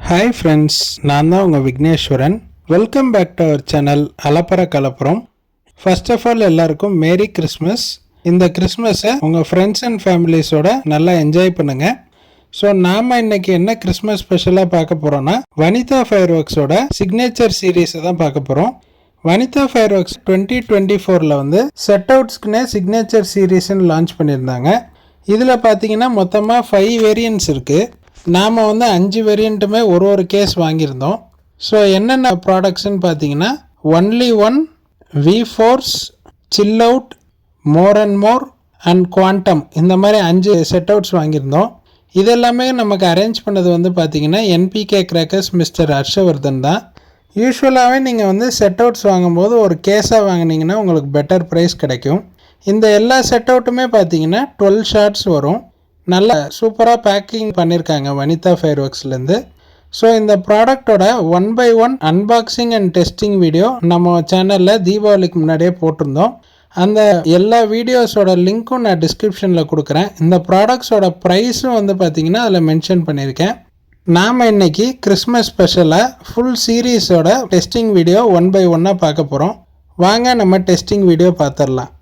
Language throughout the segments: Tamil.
ஹாய் ஃப்ரெண்ட்ஸ், நான் தான் உங்கள் Vigneswaran. Welcome back to our channel அலப்பற கலப்புறம். ஃபர்ஸ்ட் ஆஃப் ஆல் எல்லாருக்கும் மேரி கிறிஸ்மஸ். இந்த கிறிஸ்மஸை உங்கள் ஃப்ரெண்ட்ஸ் அண்ட் ஃபேமிலிஸோட நல்லா என்ஜாய் பண்ணுங்கள். ஸோ நாம் இன்னைக்கு என்ன கிறிஸ்மஸ் ஸ்பெஷலாக பார்க்க போகிறோன்னா வனிதா ஃபயர் ஒர்க்ஸோட சிக்னேச்சர் சீரீஸை தான் பார்க்க போகிறோம். வனிதா ஃபயர் ஒர்க்ஸ் 2024 வந்து செட் அவுட்ஸ்க்குன்னே சிக்னேச்சர் சீரீஸ்ன்னு லான்ச் பண்ணியிருந்தாங்க. இதில் பார்த்தீங்கன்னா மொத்தமாக 5 வேரியன்ட்ஸ் இருக்குது. நாம் வந்து 5 வேரியண்ட்டுமே ஒரு கேஸ் வாங்கியிருந்தோம். ஸோ என்னென்ன ப்ராடக்ட்ஸ்ன்னு பார்த்தீங்கன்னா only one, V force, chill out, more and more and quantum, இந்த மாதிரி 5 செட் அவுட்ஸ் வாங்கியிருந்தோம். இதெல்லாமே நமக்கு அரேஞ்ச் பண்ணது வந்து பார்த்தீங்கன்னா என்பிகே கிராக்கர்ஸ் மிஸ்டர் ஹர்ஷவர்தன் தான். யூஸ்வலாகவே நீங்கள் வந்து செட் அவுட்ஸ் வாங்கும்போது ஒரு கேஸாக வாங்கினீங்கன்னா உங்களுக்கு பெட்டர் ப்ரைஸ் கிடைக்கும். இந்த எல்லா செட் அவுட்டுமே பார்த்தீங்கன்னா 12 ஷார்ட்ஸ் வரும். நல்லா சூப்பராக பேக்கிங் பண்ணியிருக்காங்க வனிதா ஃபயர் ஒர்க்ஸ்லேருந்து. ஸோ இந்த ப்ராடக்டோட 1 by 1 unboxing and testing video நம்ம சேனலில் தீபாவளிக்கு முன்னாடியே போட்டிருந்தோம். அந்த எல்லா வீடியோஸோட லிங்க்கும் நான் டிஸ்கிரிப்ஷனில் கொடுக்குறேன். இந்த ப்ராடக்ட்ஸோட ப்ரைஸும் வந்து பார்த்திங்கன்னா அதில் மென்ஷன் பண்ணியிருக்கேன். நாம் இன்றைக்கி கிறிஸ்மஸ் ஸ்பெஷலாக ஃபுல் சீரீஸோட டெஸ்டிங் வீடியோ 1 by 1 பார்க்க போகிறோம். வாங்க நம்ம டெஸ்டிங் வீடியோ பார்த்துடலாம்.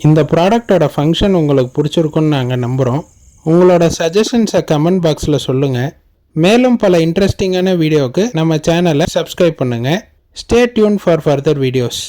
இந்த ப்ராடக்டோட ஃபங்க்ஷன் உங்களுக்கு பிடிச்சிருக்குன்னு நாங்கள் நம்புகிறோம். உங்களோட சஜஷன்ஸை கமெண்ட் பாக்ஸில் சொல்லுங்கள். மேலும் பல இன்ட்ரெஸ்டிங்கான வீடியோவுக்கு நம்ம சேனலை சப்ஸ்கிரைப் பண்ணுங்கள். Stay tune for further videos.